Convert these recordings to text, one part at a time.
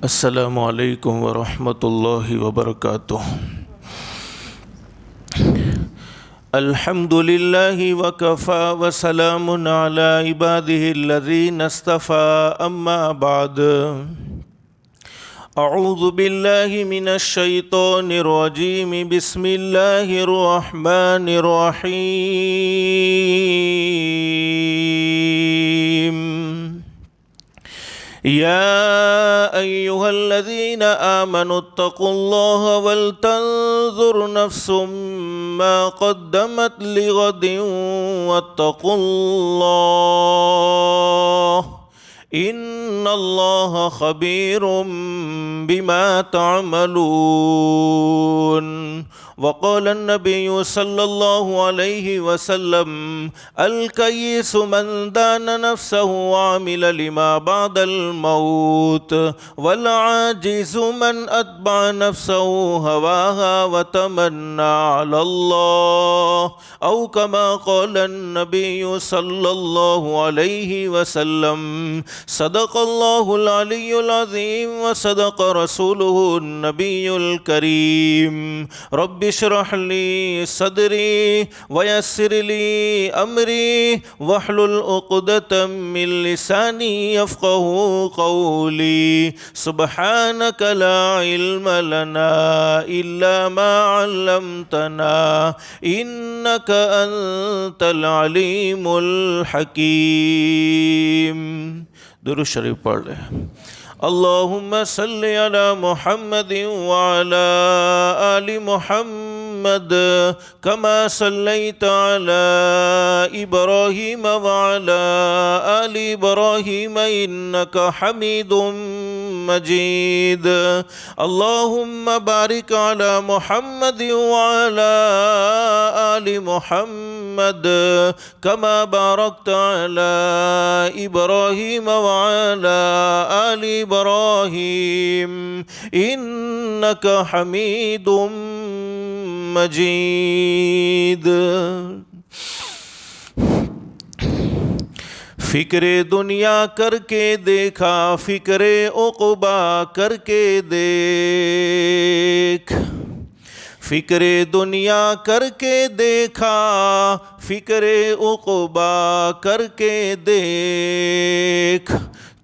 अस्सलामु अलैकुम वरहमतुल्लाहि वबरकातुह। अल्हम्दुलिल्लाहि वकफ़ा वसलामुन अला इबादिहिल्लज़ीना इस्तफ़ा अम्मा बाद। अऊज़ु बिल्लाहि मिनश शैतानिर रजीम बिस्मिल्लाहिर रहमानिर रहीम। या अय्युहल्लज़ीना आमनुत्तक़ुल्लाह वलतंज़ुर नफ्सुम मा क़द्दमत लिग़दिन वत्तक़ुल्लाह इन्नल्लाह ख़बीरुम बिमा तअमलून। वक़ाल अन्नबिय्यु सल्लल्लाहु अलैहि वसल्लम अल-कय्यिसु मन दान नफ्सहु वअमिल लिमा बअदल मौत वल-आजिज़ु मन अत्बअ नफ्सहु हवाहा वतमन्ना अलल्लाह औ कमा क़ाल अन्नबिय्यु सल्लल्लाहु अलैहि वसल्लम। सदक़ल्लाहुल अलियुल अज़ीम व सदक़ रसूलुहुन नबियुल करीम। रब्बि इश्रह ली सदरी वयस्सिर ली अमरी वहलुल उक़दतम मिन लिसानी यफ़क़हू क़ौली। सुब्हानक ला इल्म लना इल्ला मा अल्लमतना इन्नक अंतल अलीमुल हकीम। दुरूद शरीफ पढ़ लें। अल्लाहुम्मा सल्लि अला मुहम्मदिन व अला आलि मुहम्मद कमा सल्लैता अला इब्राहीम व अला आलि इब्राहीम इन्नका हमीदुम मजीद। अल्लाहुम्मा बारिक अला मुहम्मदिन व अला आलि मुहम्मद कमा बारकता अला इब्राहीम व अला आलि इब्राहीम इन्नका हमीदुम मजीद। फ़िक्रे दुनिया करके देखा फ़िक्रे उक़बा करके देख। फ़िक्रे दुनिया करके देखा फ़िक्रे उक़बा करके देख।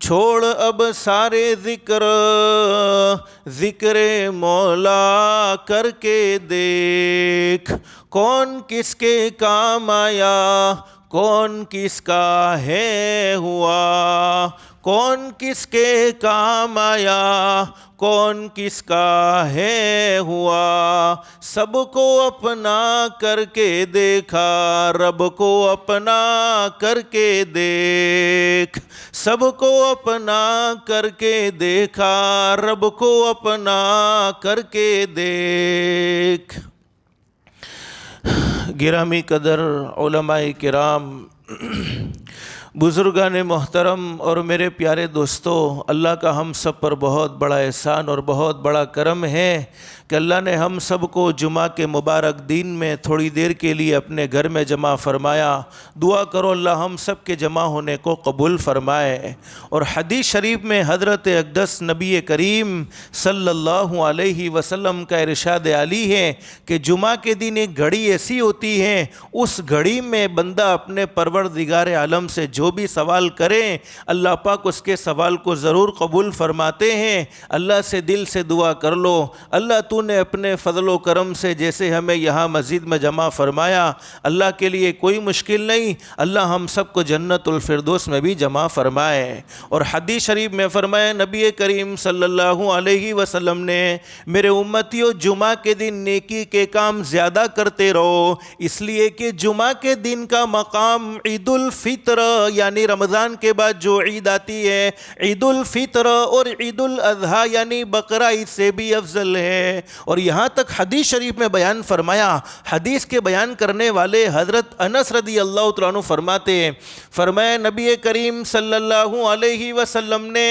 छोड़ अब सारे ज़िक्र मौला करके देख। कौन किसके काम आया कौन किसका है हुआ। कौन किसके काम आया कौन किसका है हुआ। सबको अपना करके देखा रब को अपना करके देख। सबको अपना करके देखा रब को अपना करके देख। गिरामी कदर उलमाए किराम, बुज़ुर्गान मोहतरम और मेरे प्यारे दोस्तों, अल्लाह का हम सब पर बहुत बड़ा एहसान और बहुत बड़ा करम है कि अल्लाह ने हम सब को जुमा के मुबारक दिन में थोड़ी देर के लिए अपने घर में जमा फ़रमाया। दुआ करो अल्लाह हम सब के जमा होने को कबूल फ़रमाए। और हदीस शरीफ में हज़रत अक़दस नबी करीम सल्लल्लाहु अलैहि वसल्लम का इरशाद आली है कि जुमा के दिन एक घड़ी ऐसी होती है, उस घड़ी में बंदा अपने परवरदिगार आलम से जो भी सवाल करें अल्लाह पाक उसके सवाल को ज़रूर कबूल फ़रमाते हैं। अल्लाह से दिल से दुआ कर लो, अल्लाह तूने अपने फ़ज़ल करम से जैसे हमें यहाँ मस्जिद में जमा फ़रमाया, अल्लाह के लिए कोई मुश्किल नहीं, अल्लाह हम सबको जन्नतुल फ़िरदौस में भी जमा फ़रमाए। और हदीस शरीफ में फ़रमाया नबी करीम सल्लल्लाहु अलैहि वसल्लम ने, मेरे उम्मतियों जुमा के दिन नेकी के काम ज़्यादा करते रहो, इसलिए कि जुमा के दिन का मकाम ईदुल फ़ित्र यानी रमज़ान के बाद जो ईद आती है, ईदुल फ़ित्र और ईदुल अज़हा यानी बकरा ईद से भी अफजल है। और यहाँ तक हदीस शरीफ में बयान फरमाया, हदीस के बयान करने वाले हज़रत अनस रदी अल्लाह तआला अन्हु फरमाते हैं, फरमाया नबी करीम सल्लल्लाहु अलैहि वसल्लम ने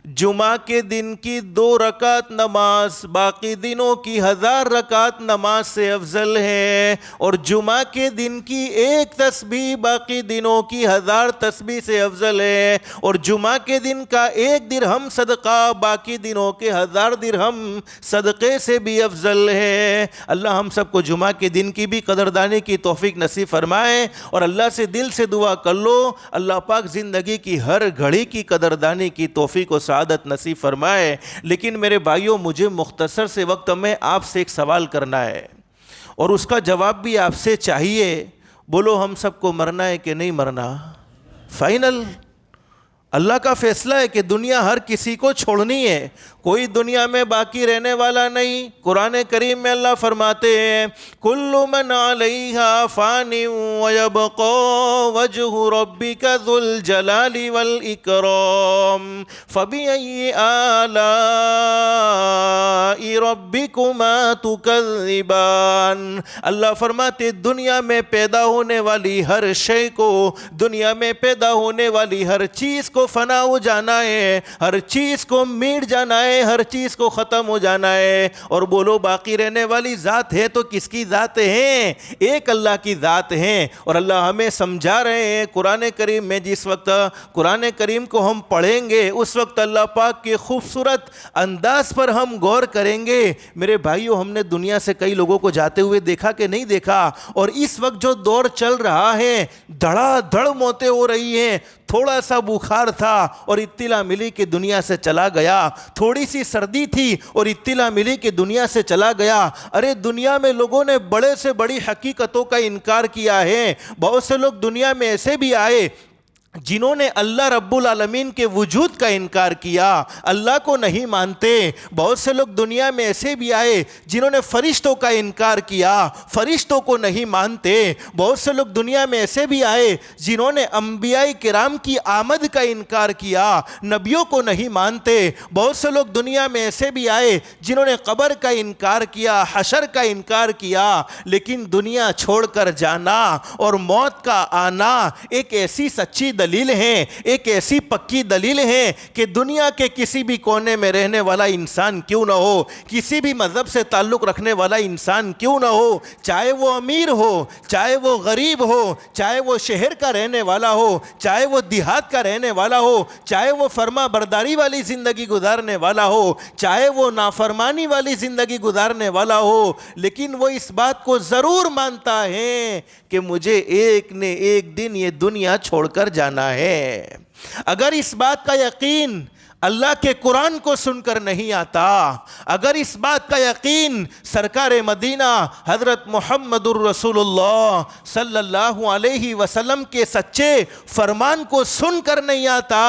जुमा के दिन की 2 रकात नमाज बाकी दिनों की 1000 रकात नमाज से अफजल है, और जुमा के दिन की 1 तस्बीह बाकी दिनों की 1000 तस्बीह से अफजल है, और जुमा के दिन का 1 दिरहम सदका बाकी दिनों के 1000 दिरहम सदक़े से भी अफजल है। अल्लाह हम सबको जुमा के दिन की भी कदरदानी की तौफीक नसीब फरमाए, और अल्लाह से दिल से दुआ कर लो अल्लाह पाक ज़िंदगी की हर घड़ी की कदरदानी की तौफीक और सआदत नसीब फरमाए। लेकिन मेरे भाइयों, मुझे मुख्तसर से वक्त में आपसे एक सवाल करना है और उसका जवाब भी आपसे चाहिए। बोलो, हम सबको मरना है कि नहीं मरना? फाइनल अल्लाह का फैसला है कि दुनिया हर किसी को छोड़नी है, कोई दुनिया में बाकी रहने वाला नहीं। कुरान करीम में अल्लाह फरमाते हैं, कुल्लु मन अलैहा फानी व यबक़ा वजहु रब्बिका ज़ुल जलाली वल इकराम फबिअय्यि आलाई रब्बिकुमा तुकज़्ज़िबान। अल्लाह फरमाते, दुनिया में पैदा होने वाली हर शय को, दुनिया में पैदा होने वाली हर चीज़ को फना हो जाना है, हर चीज़ को मिट जाना है, हर चीज़ को ख़त्म हो जाना है। और बोलो, बाकी रहने वाली ज़ात है तो किसकी ज़ात है? एक अल्लाह की ज़ात है। और अल्लाह हमें समझा रहे हैं कुरान करीम में। जिस वक्त कुरान करीम को हम पढ़ेंगे उस वक्त अल्लाह पाक के खूबसूरत अंदाज पर हम गौर करेंगे। मेरे भाइयों, हमने दुनिया से कई लोगों को जाते हुए देखा कि नहीं देखा? और इस वक्त जो दौर चल रहा है, धड़ाधड़ मौतें हो रही हैं। थोड़ा सा बुखार था और इत्तिला मिली कि दुनिया से चला गया, थोड़ी सी सर्दी थी और इत्तिला मिली कि दुनिया से चला गया। अरे, दुनिया में लोगों ने बड़े से बड़ी हकीकतों का इनकार किया है। बहुत से लोग दुनिया में ऐसे भी आए जिन्होंने अल्लाह रब्बुल आलमीन के वजूद का इनकार किया, अल्लाह को नहीं मानते। बहुत से लोग दुनिया में ऐसे भी आए जिन्होंने फरिश्तों का इनकार किया, फरिश्तों को नहीं मानते। बहुत से लोग दुनिया में ऐसे भी आए जिन्होंने अंबियाई किराम की आमद का इनकार किया, नबियों को नहीं मानते। बहुत से लोग दुनिया में ऐसे भी आए जिन्होंने कब्र का इनकार किया, हशर का इनकार किया। लेकिन दुनिया छोड़कर जाना और मौत का आना एक ऐसी सच्ची दलील है, एक ऐसी पक्की दलील है कि दुनिया के किसी भी कोने में रहने वाला इंसान क्यों ना हो, किसी भी मज़हब से ताल्लुक़ रखने वाला इंसान क्यों ना हो, चाहे वो अमीर हो, चाहे वो गरीब हो, चाहे वो शहर का रहने वाला हो, चाहे वो देहात का रहने वाला हो, चाहे वो फर्मा बरदारी वाली ज़िंदगी गुजारने वाला हो, चाहे वो नाफरमानी वाली ज़िंदगी गुजारने वाला हो, लेकिन वो इस बात को ज़रूर मानता है कि मुझे एक न एक दिन ये दुनिया छोड़कर जाना है। अगर इस बात का यकीन अल्लाह के कुरान को सुनकर नहीं आता, अगर इस बात का यकीन सरकार मदीना हज़रत मुहम्मदुर रसूलुल्लाह सल्लल्लाहु अलैहि वसल्लम के सच्चे फरमान को सुनकर नहीं आता,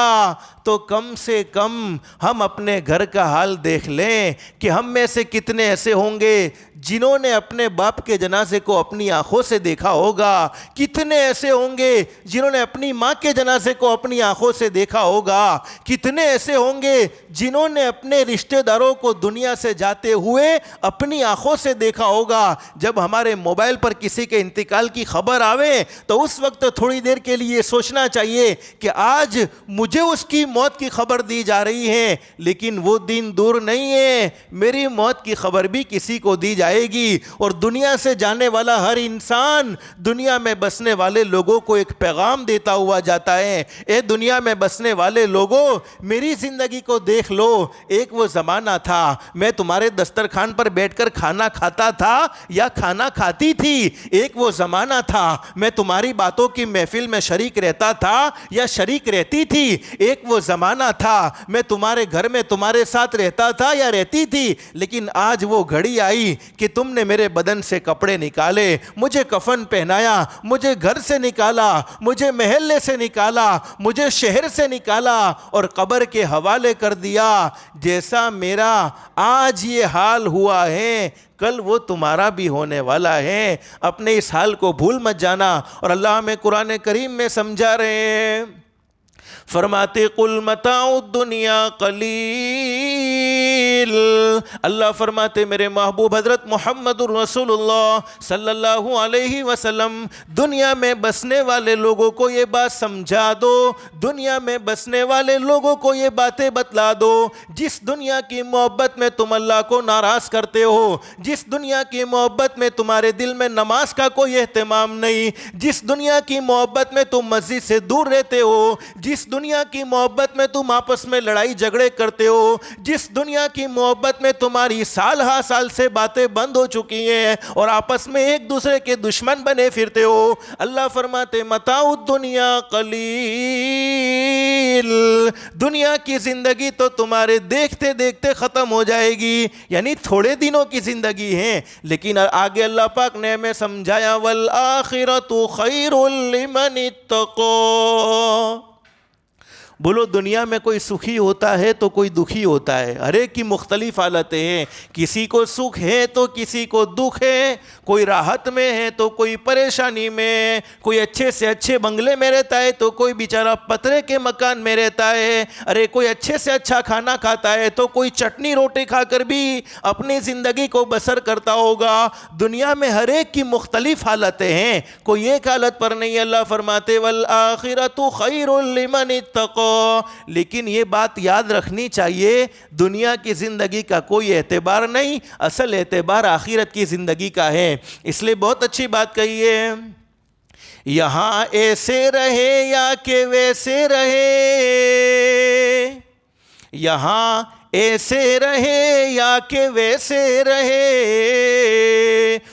तो कम से कम हम अपने घर का हाल देख लें कि हम में से कितने ऐसे होंगे जिन्होंने अपने बाप के जनाजे को अपनी आंखों से देखा होगा, कितने ऐसे होंगे जिन्होंने अपनी माँ के जनाजे को अपनी आंखों से देखा होगा, कितने ऐसे होंगे जिन्होंने अपने रिश्तेदारों को दुनिया से जाते हुए अपनी आंखों से देखा होगा। जब हमारे मोबाइल पर किसी के इंतकाल की खबर आवे तो उस वक्त थोड़ी देर के लिए सोचना चाहिए कि आज मुझे उसकी मौत की खबर दी जा रही है, लेकिन वो दिन दूर नहीं है, मेरी मौत की खबर भी किसी को दी जाएगी। और दुनिया से जाने वाला हर इंसान दुनिया में बसने वाले लोगों को एक पैगाम देता हुआ जाता है, ए दुनिया में बसने वाले लोगों, मेरी ज़िंदगी को देख लो। एक वो ज़माना था मैं तुम्हारे दस्तरखान पर बैठकर खाना खाता था या खाना खाती थी। एक वो ज़माना था मैं तुम्हारी बातों की महफिल में शरीक रहता था या शरीक रहती थी। एक वो ज़माना था मैं तुम्हारे घर में तुम्हारे साथ रहता था या रहती थी। लेकिन आज वो घड़ी आई कि तुमने मेरे बदन से कपड़े निकाले, मुझे कफन पहनाया, मुझे घर से निकाला, मुझे महल्ले से निकाला, मुझे शहर से निकाला और कब्र के हवाले कर दिया। जैसा मेरा आज ये हाल हुआ है, कल वो तुम्हारा भी होने वाला है। अपने इस हाल को भूल मत जाना। और अल्लाह हमें कुरान करीम में समझा रहे हैं, फरमाते कुल मताउ दुनिया कलील अल्लाह फरमाते मेरे महबूब हज़रत मुहम्मदुर रसूलुल्लाह सल्लल्लाहु अलैहि वसल्लम, दुनिया में बसने वाले लोगों को ये बात समझा दो, दुनिया में बसने वाले लोगों को ये बातें बतला दो, जिस दुनिया की मोहब्बत में तुम अल्लाह को नाराज़ करते हो, जिस दुनिया की मोहब्बत में तुम्हारे दिल में नमाज का कोई एहतमाम नहीं, जिस दुनिया की मोहब्बत में तुम मस्जिद से दूर रहते हो, जिस दुनिया की मोहब्बत में तुम आपस में लड़ाई झगड़े करते हो, जिस दुनिया की मोहब्बत में तुम्हारी साल हा साल से बातें बंद हो चुकी हैं और आपस में एक दूसरे के दुश्मन बने फिरते हो, अल्लाह फरमाते मताउ दुनिया कलील, दुनिया की जिंदगी तो तुम्हारे देखते देखते खत्म हो जाएगी, यानी थोड़े दिनों की जिंदगी है। लेकिन आगे अल्लाह पाक ने हमें समझाया वल आखिरतु खैरुल लिमन इत्तक़ा। बोलो दुनिया में कोई सुखी होता है तो कोई दुखी होता है, हर एक की मुख्तलिफ हालतें हैं, किसी को सुख है तो किसी को दुख है, कोई राहत में है तो कोई परेशानी में, कोई अच्छे से अच्छे बंगले में रहता है तो कोई बेचारा पतरे के मकान में रहता है, अरे कोई अच्छे से अच्छा खाना खाता है तो कोई चटनी रोटी खाकर भी अपनी ज़िंदगी को बसर करता होगा। दुनिया में हर एक की मुख्तलिफ हालतें हैं, कोई एक हालत पर नहीं। अल्लाह फरमाते वल आखिरतु खैरुल लिमन इत्तक़ा, लेकिन ये बात याद रखनी चाहिए, दुनिया की ज़िंदगी का कोई एतबार नहीं, असल एतबार आखिरत की ज़िंदगी का है। इसलिए बहुत अच्छी बात कही है, यहाँ ऐसे रहे या के वैसे रहे, यहाँ ऐसे रहे या के वैसे रहे,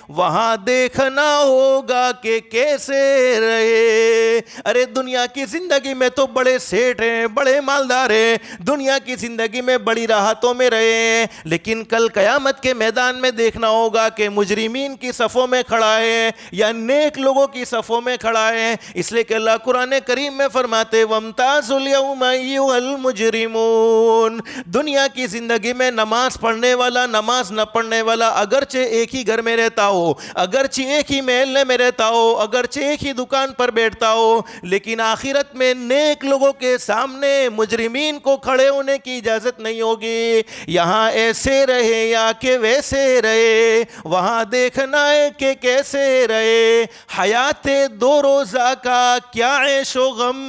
वहाँ देखना होगा कि कैसे रहे। अरे दुनिया की ज़िंदगी में तो बड़े सेठ हैं, बड़े मालदार हैं, दुनिया की ज़िंदगी में बड़ी राहतों में रहे, लेकिन कल क़यामत के मैदान में देखना होगा कि मुजरिमीन की सफ़ों में खड़ा है या नेक लोगों की सफ़ों में खड़ा है। इसलिए कि अल्लाह कुरान करीम में फरमाते वम्ताज़ुल यौमा अय्युहल मुजरिमून, दुनिया की जिंदगी में नमाज पढ़ने वाला, नमाज न पढ़ने वाला, अगरचे एक ही घर में रहता हो, अगरचे एक ही महल्ले में रहता हो, अगरचे एक ही दुकान पर बैठता हो, लेकिन आखिरत में नेक लोगों के सामने मुजरिमीन को खड़े होने की इजाजत नहीं होगी। यहाँ ऐसे रहे या के वैसे रहे, वहाँ देखना है कि कैसे रहे। हयात दो रोज़ा का क्या ऐशो गम,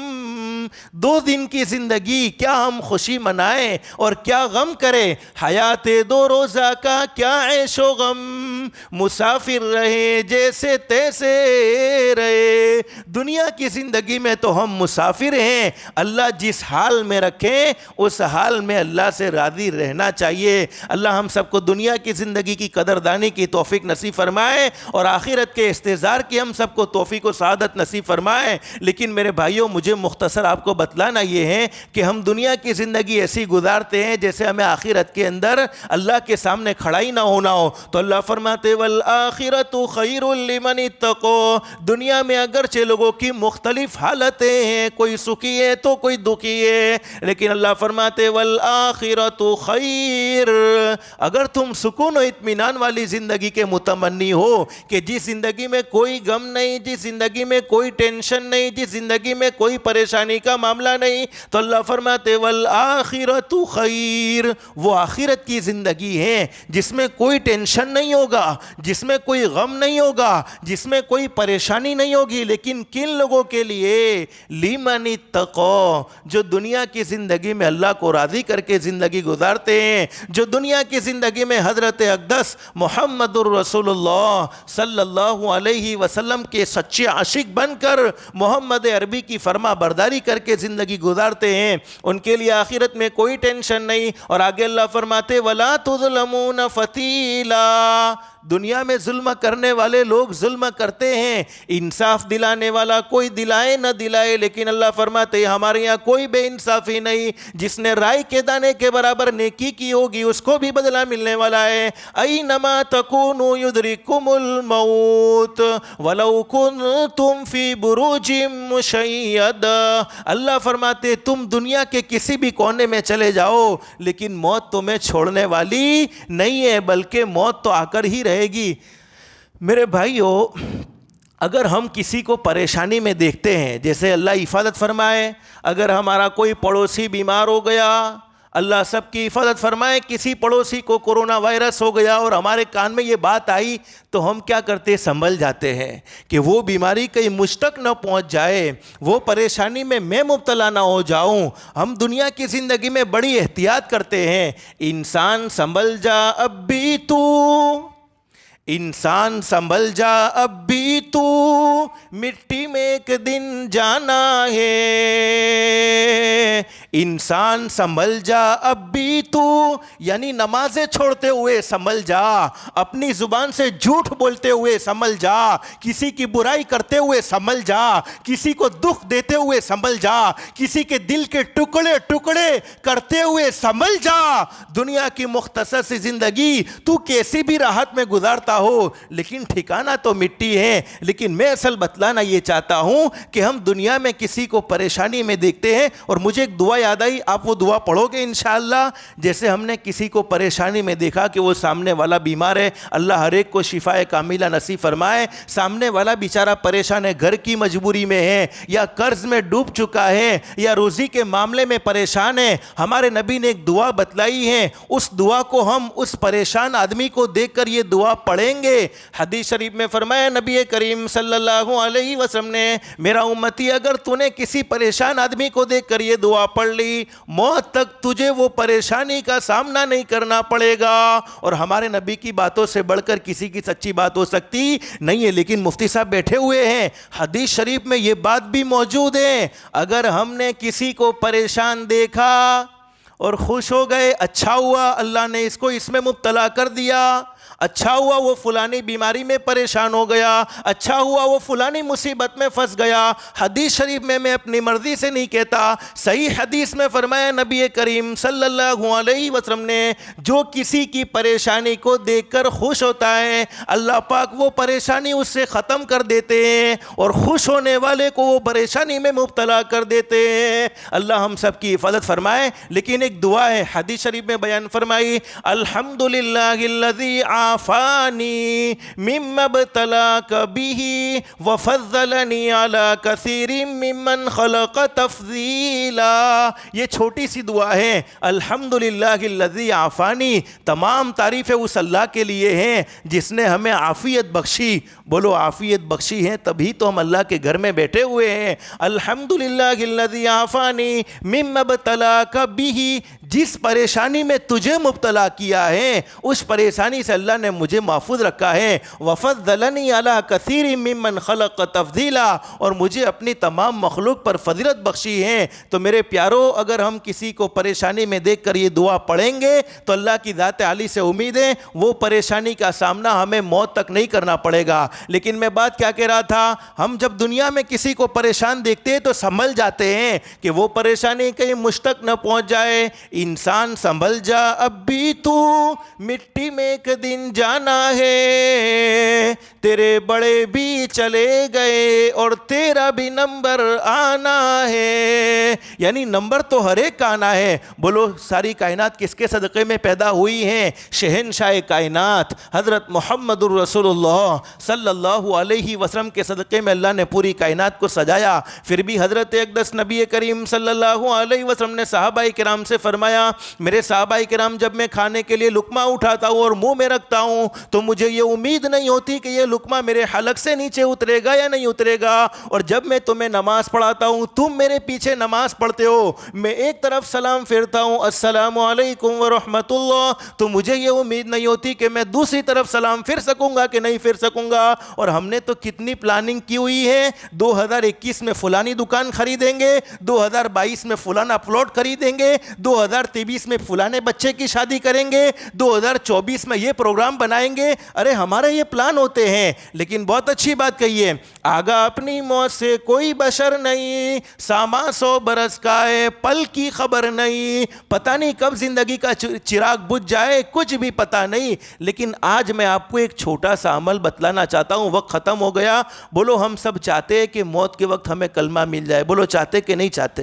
दो दिन की जिंदगी क्या हम खुशी मनाएं और क्या गम करें। हयात दो रोज़ा का क्या ऐशो गम, मुसाफिर रहे जैसे तैसे रहे। दुनिया की ज़िंदगी में तो हम मुसाफिर हैं, अल्लाह जिस हाल में रखे उस हाल में अल्लाह से राज़ी रहना चाहिए। अल्लाह हम सबको दुनिया की ज़िंदगी की कदरदानी की तौफीक नसीब फरमाए और आखिरत के इस्तेज़ार की हम सबको तौफीक व सआदत नसीब फरमाए। लेकिन मेरे भाइयों, मुझे मुख्तसर आपको बतलाना ये है कि हम दुनिया की ज़िंदगी ऐसी गुजारते हैं जैसे हमें आखिरत के अंदर अल्लाह के सामने खड़ा ही ना होना हो। तो अल्लाह फरमाते वल आखिरतु खैरुल लिमन इत्तक़ा, दुनिया में अगरचे लोगों की मुख्तलिफ हालतें हैं, कोई सुखी है तो कोई दुखी है, लेकिन अल्लाह फरमाते वल आखिरतु खैर, अगर तुम सुकून और इत्मीनान वाली ज़िंदगी के मुतमन्नी हो कि जिस ज़िंदगी में कोई गम नहीं, जिस ज़िंदगी में कोई टेंशन नहीं, जिस ज़िंदगी में कोई परेशानी का मामला नहीं, तो अल्लाह फरमाते वल आखिरतु खैर, वो आखिरत की ज़िंदगी है जिसमें कोई टेंशन नहीं होगा, जिसमें कोई गम नहीं होगा, जिसमें कोई परेशानी नहीं होगी। लेकिन किन लोगों के लिए? लिमन इत्तक़ा, जो दुनिया की ज़िंदगी में अल्लाह को राज़ी करके ज़िंदगी गुजारते हैं, जो दुनिया की ज़िंदगी में हज़रत अक़दस मुहम्मदुर रसूलुल्लाह सल्लल्लाहु अलैहि वसल्लम के सच्चे आशिक बनकर मोहम्मद अरबी की फरमा बरदारी करके ज़िंदगी गुजारते हैं, उनके लिए आखिरत में कोई टेंशन नहीं। और आगे अल्लाह फरमाते वला तुज़लमून फतीला, दुनिया में जुल्म करने वाले लोग जुल्म करते हैं, इंसाफ दिलाने वाला कोई दिलाए न दिलाए, लेकिन अल्लाह फरमाते हमारे यहाँ कोई बेइंसाफ़ी नहीं। जिसने राई के दाने के बराबर नेकी की होगी उसको भी बदला मिलने वाला है। ऐनमा तकूनु युदरिकुमुल मौत वलौ कुन्तुम फी बुरूजिम मुशय्यदा, अल्लाह फरमाते तुम दुनिया के किसी भी कोने में चले जाओ, लेकिन मौत तुम्हें छोड़ने वाली नहीं है, बल्कि मौत तो आकर ही रहेगी। मेरे भाइयों, अगर हम किसी को परेशानी में देखते हैं, जैसे अल्लाह हिफाजत फरमाए, अगर हमारा कोई पड़ोसी बीमार हो गया, अल्लाह सबकी हिफाजत फरमाए। किसी पड़ोसी को कोरोना वायरस हो गया और हमारे कान में ये बात आई तो हम क्या करते, संभल जाते हैं कि वो बीमारी कहीं मुझ तक न पहुंच जाए, वो परेशानी में मैं मुब्तला ना हो जाऊं। हम दुनिया की ज़िंदगी में बड़ी एहतियात करते हैं। इंसान संभल जा अब भी तू, इंसान संभल जा अब भी तू, मिट्टी में एक दिन जाना है। इंसान संभल जा अब भी तू, यानी नमाजें छोड़ते हुए संभल जा, अपनी जुबान से झूठ बोलते हुए संभल जा, किसी की बुराई करते हुए संभल जा, किसी को दुख देते हुए संभल जा, किसी के दिल के टुकड़े टुकड़े करते हुए संभल जा। दुनिया की मुख्तसर सी जिंदगी तू कैसी भी राहत में गुजारता हो, लेकिन ठिकाना तो मिट्टी है। लेकिन मैं असल बतलाना ये चाहता हूं कि हम दुनिया में किसी को परेशानी में देखते हैं, और मुझे एक दुआ याद आई, आप वो दुआ पढ़ोगे इंशाअल्लाह। जैसे हमने किसी को परेशानी में देखा कि वो सामने वाला बीमार है, अल्लाह हर एक को शिफाए कामिला नसीब फरमाए। सामने वाला बेचारा परेशान है, घर की मजबूरी में है, या कर्ज में डूब चुका है, या रोजी के मामले में परेशान है। हमारे नबी ने एक दुआ बतलाई है, उस दुआ को हम उस परेशान आदमी को देखकर ये दुआ पढ़ेंगे। हदीस शरीफ में फरमाया नबी करीम सल्लल्लाहु अलैहि वसल्लम ने, मेरा उम्मती अगर तूने किसी परेशान आदमी को देखकर ये दुआ पढ़ ली, मौत तक तुझे वो परेशानी का सामना नहीं करना पड़ेगा। और हमारे नबी की बातों से बढ़कर किसी की सच्ची बात हो सकती नहीं है। लेकिन मुफ्ती साहब बैठे हुए हैं, हदीस शरीफ में ये बात भी मौजूद है, अगर हमने किसी को परेशान देखा और खुश हो गए, अच्छा हुआ अल्लाह ने इसको इसमें मुब्तला कर दिया, अच्छा हुआ वो फुलानी बीमारी में परेशान हो गया, अच्छा हुआ वो फुलानी मुसीबत में फंस गया। हदीस शरीफ में मैं अपनी मर्जी से नहीं कहता, सही हदीस में फरमाया नबी करीम सल्लल्लाहु अलैहि वसल्लम ने, जो किसी की परेशानी को देखकर खुश होता है, अल्लाह पाक वो परेशानी उससे ख़त्म कर देते हैं, और खुश होने वाले को वो परेशानी में मुब्तला कर देते हैं। अल्लाह हम सब की हिफाजत फरमाए। लेकिन एक दुआ है, हदीस शरीफ में बयान फरमाई, अल्हम्दुलिल्लाहिल्लज़ी आफानी मिम्मा बतलाक बिही व फज़्ज़लनी अला कसीरिम मिम्मन खलक़ तफ़ज़ीला। ये छोटी सी दुआ है, अल्हम्दुलिल्लाहिल्लज़ी आफानी, तमाम तारीफ़ें उस अल्लाह के लिए हैं जिसने हमें आफ़ियत बख्शी। बोलो आफ़ियत बख्शी है तभी तो हम अल्लाह के घर में बैठे हुए हैं। अल्हम्दुलिल्लाहिल्लज़ी आफानी मिम्मा बतलाक बिही, जिस परेशानी में तुझे मुब्तला किया है उस परेशानी से अल्लाह ने मुझे महफूज रखा है। वफ़ज़्ज़लनी अला कसीरी मिम्मन खलक़ तफ़ज़ीला, और मुझे अपनी तमाम मखलूक पर फजीलत बख्शी है। तो मेरे प्यारों, अगर हम किसी को परेशानी में देख कर ये दुआ पढ़ेंगे तो अल्लाह की ज़ात आली से उम्मीद है वो परेशानी का सामना हमें मौत तक नहीं करना पड़ेगा। लेकिन मैं बात क्या कह रहा था, हम जब दुनिया में किसी को परेशान देखते हैं तो संभल जाते हैं कि वो परेशानी कहीं मुझ तक न पहुँच जाए। इंसान संभल जा अब भी तू, मिट्टी में एक दिन जाना है, तेरे बड़े भी चले गए और तेरा भी नंबर आना है। यानी नंबर तो हर एक का आना है। बोलो सारी कायनात किसके सदक़े में पैदा हुई हैं? शहनशाह कायनात हज़रत मुहम्मदुर रसूलुल्लाह सल्लल्लाहु अलैहि वसल्लम के सदक़े में अल्लाह ने पूरी कायनात को सजाया। फिर भी हज़रत अक़दस नबी करीम सल्लल्लाहु अलैहि वसल्लम ने सहाबाए किराम से फरमाया, मेरे सहाबाए किराम जब मैं खाने के लिए लुक़मा उठाता हूँ और मुंह में रखता हूँ तो मुझे ये उम्मीद नहीं होती कि ये लुक़मा मेरे हलक से नीचे उतरेगा या नहीं उतरेगा। और जब मैं तुम्हें नमाज़ पढ़ाता हूँ, तुम मेरे पीछे नमाज़ पढ़ते हो, मैं एक तरफ सलाम फेरता हूँ अस्सलामु अलैकुम व रहमतुल्लाह, तो मुझे ये उम्मीद नहीं होती कि मैं दूसरी तरफ सलाम फिर सकूँगा कि नहीं फिर सकूँगा। और हमने तो कितनी प्लानिंग की हुई है, 2021 में फलानी दुकान खरीदेंगे, 2022 में फलाना प्लॉट खरीदेंगे, 2023 में फलाने बच्चे की शादी करेंगे, 2024 में ये प्रोग्राम बनाएंगे। अरे हमारे ये प्लान होते हैं। लेकिन बहुत अच्छी बात कही है, आगा अपनी मौत से कोई बशर नहीं, सामा 100 बरस का है, पल की खबर नहीं, पता नहीं कब जिंदगी का चिराग बुझ जाए, कुछ भी पता नहीं। लेकिन आज मैं आपको एक छोटा सा अमल बतलाना चाहता हूँ। वक्त ख़त्म हो गया। बोलो हम सब चाहते हैं कि मौत के वक्त हमें कलमा मिल जाए। बोलो चाहते कि नहीं चाहते?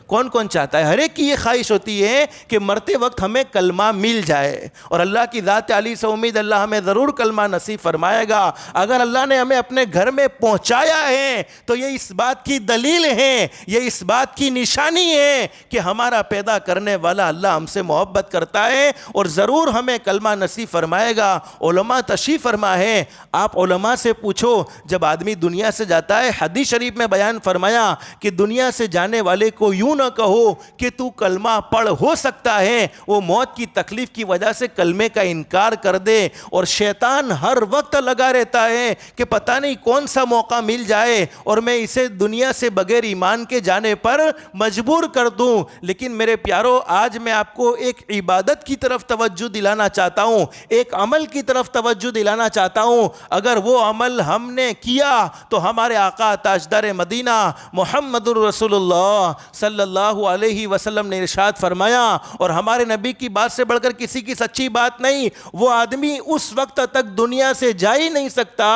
कौन कौन चाहता है? हर एक की ये ख्वाहिश होती है कि मरते वक्त हमें कलमा मिल जाए, और अल्लाह की ज़ात आली से उम्मीद अल्लाह हमें ज़रूर कलमा नसीब फरमाएगा। अगर अल्लाह ने हमें अपने घर में पहुंचाया है तो ये इस बात की दलील है, ये इस बात की निशानी है कि हमारा पैदा करने वाला अल्लाह हमसे मोहब्बत करता है और ज़रूर हमें कलमा नसीब फरमाएगा। उलमा तशरीफ़ फरमा है, आप उलमा से पूछो, जब आदमी दुनिया से जाता है, हदीस शरीफ में बयान फरमाया कि दुनिया से जाने वाले को यूं ना कहो कि तू कलमा पढ़, हो सकता है वो मौत की तकलीफ की वजह से कलमे का इनकार कर दे। और शैतान हर वक्त लगा रहता है कि पता नहीं कौन सा मौका मिल जाए और मैं इसे दुनिया से बगैर ईमान के जाने पर मजबूर कर दूं। लेकिन मेरे प्यारो, आज मैं आपको एक इबादत की तरफ तवज्जो दिलाना चाहता हूं, एक अमल की तरफ तवज्जो दिलाना चाहता हूं। अगर वो अमल हमने किया तो हमारे आका ताजदार मदीना मुहम्मदुर रसूलुल्लाह सल्लल्लाहु अलैहि वसल्लम ने इरशाद फरमाया, और हमारे नबी की बात से बढ़कर किसी की सच्ची बात नहीं, वो आदमी उस वक्त तक दुनिया से जा ही नहीं सकता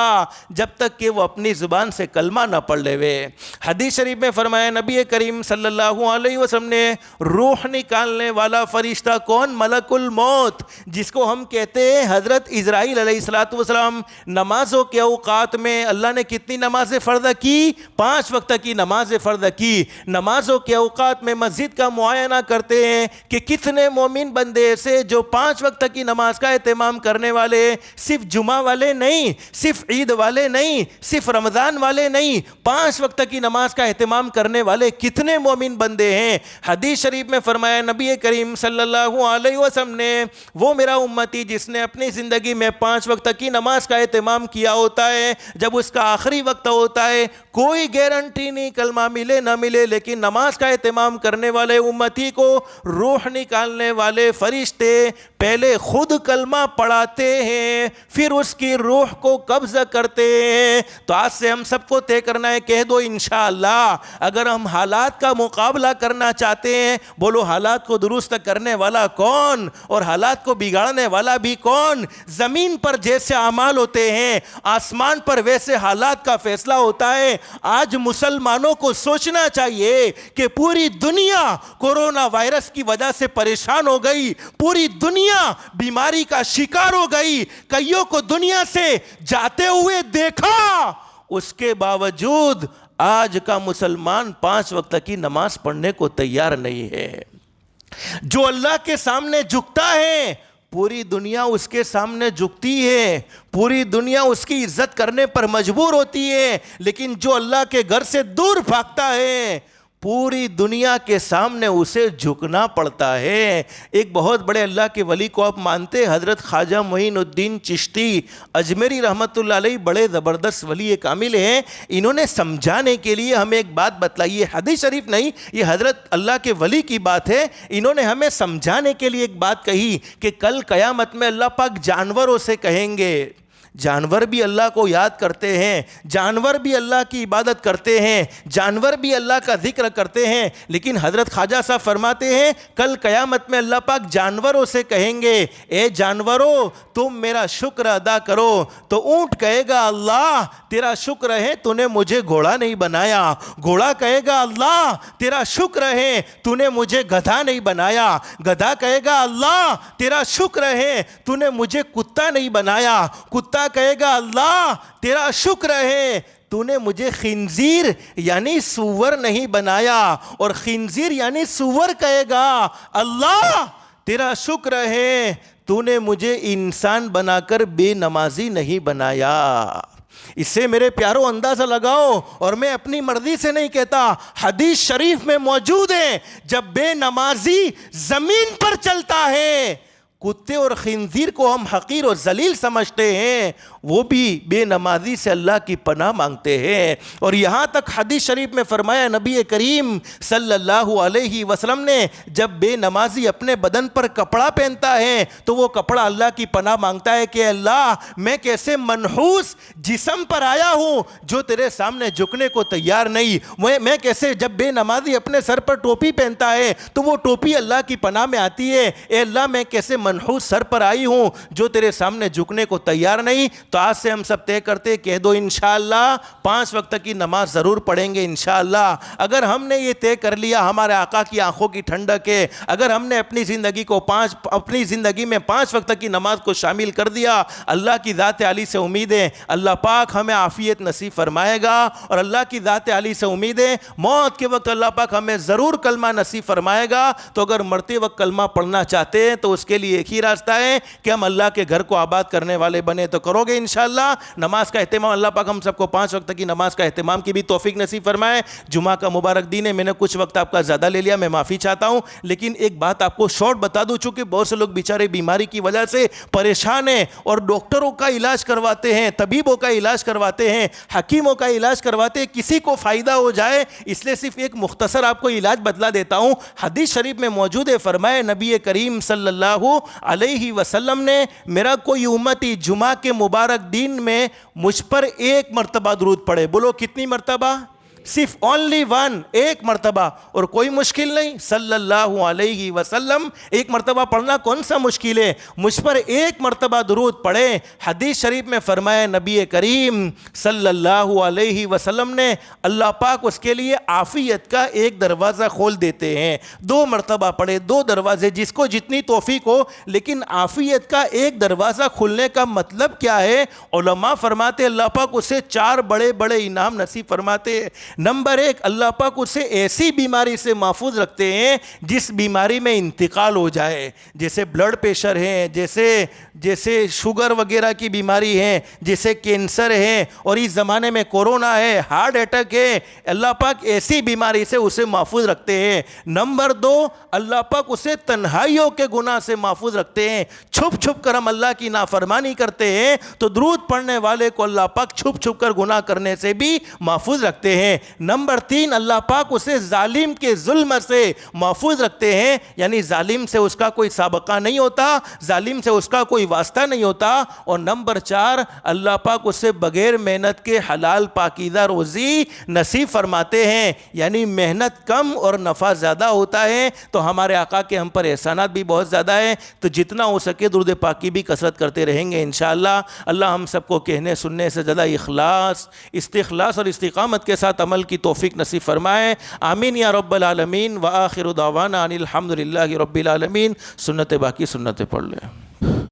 जब तक कि वो अपनी ज़ुबान से कलमा ना पढ़ लेवे। हदीस शरीफ में फरमाया नबी करीम सल्लल्लाहु अलैहि वसल्लम ने, रूह निकालने वाला फरिश्ता कौन? मलकुल मौत, जिसको हम कहते हैं हज़रत इज़राइल अलैहिस्सलातु वस्सलाम। नमाज़ों के औक़ात में अल्लाह ने कितनी नमाज़ें फ़र्ज़ की? 5 वक्त की नमाज़ें फ़र्ज़ की। नमाज़ों के औक़ात में मस्जिद का मुआयना करते हैं कि कितने मोमिन बंदे ऐसे जो 5 वक्त की नमाज का एहतमाम करने वाले, सिर्फ जुमा वाले नहीं, सिर्फ ईद वाले नहीं, सिर्फ रमज़ान वाले नहीं, 5 वक्त की नमाज का एहतमाम करने वाले कितने मोमिन बंदे हैं। हदीस शरीफ में फरमाया नबी करीम सल्लल्लाहु अलैहि वसल्लम ने, वो मेरा उम्मती जिसने अपनी ज़िंदगी में 5 वक्त की नमाज का एहतमाम किया होता है, जब उसका आखिरी वक्त होता है, कोई गारंटी नहीं कलमा मिले ना मिले, लेकिन नमाज का एहतमाम करने वाले उम्मती को रूह निकालने वाले फरिश्ते पहले खुद कलमा पढ़ाते हैं, फिर उसकी रूह को कब्ज़ करते हैं। तो आज से हम सबको तय करना है, कह दो इंशाअल्लाह, अगर हम हालात का मुकाबला करना चाहते हैं, बोलो हालात को दुरुस्त करने वाला कौन और हालात को बिगाड़ने वाला भी कौन? ज़मीन पर जैसे अमाल होते हैं, आसमान पर वैसे हालात का फैसला होता है। आज मुसलमानों को सोचना चाहिए कि पूरी दुनिया कोरोना वायरस की वजह से परेशान हो गई, पूरी दुनिया बीमारी का शिकार हो गई, कईयों को दुनिया से जाते हुए देखा, उसके बावजूद आज का मुसलमान 5 वक्त की नमाज पढ़ने को तैयार नहीं है। जो अल्लाह के सामने झुकता है, पूरी दुनिया उसके सामने झुकती है, पूरी दुनिया उसकी इज्जत करने पर मजबूर होती है, लेकिन जो अल्लाह के घर से दूर भागता है, पूरी दुनिया के सामने उसे झुकना पड़ता है। एक बहुत बड़े अल्लाह के वली को आप मानते, हज़रत ख्वाजा मोइनुद्दीन चिश्ती अजमेरी रहमतुल्लाह अलैह, बड़े ज़बरदस्त वली कामिल हैं। इन्होंने समझाने के लिए हमें एक बात बतलाई है, हदीस शरीफ नहीं, ये हज़रत अल्लाह के वली की बात है। इन्होंने हमें समझाने के लिए एक बात कही कि कल क़यामत में अल्लाह पाक जानवरों से कहेंगे, जानवर भी अल्लाह को याद करते हैं, जानवर भी अल्लाह की इबादत करते हैं, जानवर भी अल्लाह का जिक्र करते हैं, लेकिन हज़रत ख्वाजा साहब फरमाते हैं कल क़यामत में अल्लाह पाक जानवरों से कहेंगे, ए जानवरों तुम मेरा शुक्र अदा करो। तो ऊँट कहेगा अल्लाह तेरा शुक्र है तूने मुझे घोड़ा नहीं बनाया, घोड़ा कहेगा अल्लाह तेरा शुक्र है तूने मुझे गधा नहीं बनाया, गधा कहेगा अल्लाह तेरा शुक्र है तूने मुझे कुत्ता नहीं बनाया, कुत्ता कहेगा अल्लाह तेरा शुक्र है तूने मुझे खिंजीर यानी सूअर नहीं बनाया, और खिंजीर यानी सूअर कहेगा अल्लाह तेरा शुक्र है तूने मुझे इंसान बनाकर बेनमाजी नहीं बनाया। इससे मेरे प्यारों अंदाज़ा लगाओ, और मैं अपनी मर्जी से नहीं कहता, हदीस शरीफ में मौजूद है, जब बेनमाजी ज़मीन पर चलता है, कुत्ते और खिंजीर को हम हकीर और जलील समझते हैं, वो भी बेनमाजी से अल्लाह की पनाह मांगते हैं। और यहाँ तक हदीस शरीफ में फरमाया नबी करीम सल्लल्लाहु अलैहि वसल्लम ने, जब बेनमाजी अपने बदन पर कपड़ा पहनता है तो वो कपड़ा अल्लाह की पनाह मांगता है कि अल्लाह मैं कैसे मनहूस जिस्म पर आया हूँ जो तेरे सामने झुकने को तैयार नहीं, मैं कैसे, जब बेनमाजी अपने सर पर टोपी पहनता है तो वो टोपी अल्लाह की पनाह में आती है, ए अल्लाह मैं कैसे मनहूस सर पर आई हूँ जो तेरे सामने झुकने को तैयार नहीं, तो आज से हम सब तय करते कह दो इंशाअल्लाह 5 वक्त की नमाज ज़रूर पढ़ेंगे इंशाअल्लाह। अगर हमने ये तय कर लिया, हमारे आका की आंखों की ठंडक है, अगर हमने अपनी ज़िंदगी में 5 वक्त की नमाज को शामिल कर दिया, अल्लाह की ज़ात आली से उम्मीद है अल्लाह पाक हमें आफ़ियत नसीब फरमाएगा, और अल्लाह की ज़ात आली से उम्मीद है मौत के वक्त अल्लाह पाक हमें ज़रूर कलमा नसीब फरमाएगा। तो अगर मरते वक्त कलमा पढ़ना चाहते हैं तो उसके लिए एक ही रास्ता है कि हम अल्लाह के घर को आबाद करने वाले बने। तो करोगे इंशाअल्लाह। नमाज का एहतमाम, अल्लाह पाक हम सबको 5 वक्त की नमाज का एहतमाम की भी तौफीक नसीब फरमाए। जुमा का मुबारक दिन है, मैंने कुछ वक्त आपका ज़्यादा ले लिया, मैं माफ़ी चाहता हूँ, लेकिन एक बात आपको शॉर्ट बता दूँ, चूँकि बहुत से लोग बेचारे बीमारी की वजह से परेशान हैं और डॉक्टरों का इलाज करवाते हैं, तबीबों का इलाज करवाते हैं, हकीमों का इलाज करवाते हैं, किसी को फ़ायदा हो जाए इसलिए सिर्फ एक मुख्तसर आपको इलाज बतला देता हूँ। हदीस शरीफ में मौजूद है, फरमाए नबी करीम सल्लल्लाहु अलैहि वसल्लम ने, मेरा कोई उम्मती जुमा के मुबारक दिन में मुझ पर एक मर्तबा दुरूद पढ़े। बोलो कितनी मर्तबा? सिर्फ ओनली वन, एक मर्तबा, और कोई मुश्किल नहीं। सल्लल्लाहु अलैहि वसल्लम, एक मर्तबा पढ़ना कौन सा मुश्किल है? मुझ पर एक मर्तबा दुरूद पढ़े। हदीस शरीफ में फरमाया नबी करीम सल्लल्लाहु अलैहि वसल्लम ने, अल्लाह पाक उसके लिए आफ़ियत का एक दरवाज़ा खोल देते हैं। 2 मर्तबा पढ़े, 2 दरवाजे, जिसको जितनी तौफीक हो, लेकिन आफ़ियत का एक दरवाज़ा खुलने का मतलब क्या है? उलमा फरमाते अल्लाह पाक उसे 4 बड़े बड़े इनाम नसीब फरमाते हैं। नंबर 1, अल्लाह पाक उसे ऐसी बीमारी से महफूज रखते हैं जिस बीमारी में इंतकाल हो जाए, जैसे ब्लड प्रेशर है, जैसे शुगर वगैरह की बीमारी है, जैसे कैंसर है, और इस ज़माने में कोरोना है, हार्ट अटैक है। अल्लाह पाक ऐसी बीमारी से उसे महफूज रखते हैं। नंबर 2, अल्लाह पाक उसे तन्हाइयों के गुनाह से महफूज रखते हैं। छुप छुप कर हम अल्लाह की नाफरमानी करते हैं तो दुरूद पढ़ने वाले को अल्लाह पाक छुप छुप कर गुनाह करने से भी महफूज रखते हैं। नंबर 3, अल्लाह पाक उसे जालिम के जुल्म से महफूज रखते हैं, यानी जालिम से उसका कोई साबका नहीं होता, जालिम से उसका कोई वास्ता नहीं होता। और नंबर 4, अल्लाह पाक उसे बगैर मेहनत के हलाल पाकीज़ा रोज़ी नसीब फरमाते हैं, यानी मेहनत कम और नफ़ा ज़्यादा होता है। तो हमारे आका के हम पर एहसानात भी बहुत ज़्यादा है, तो जितना हो सके दुरूद पाक की भी कसरत करते रहेंगे इंशाअल्लाह। अल्लाह हम सबको कहने सुनने से ज़्यादा इखलास, इस्तिखलास और इस्तिकामत के साथ अमल की तौफीक नसीब फरमाए। आमीन या रब्बल आलमीन। व आखिरु दावाना अनिल हम्दुलिल्लाहि रब्बिल आलमीन। सुन्नत बाकी सुन्नतें पढ़ लें।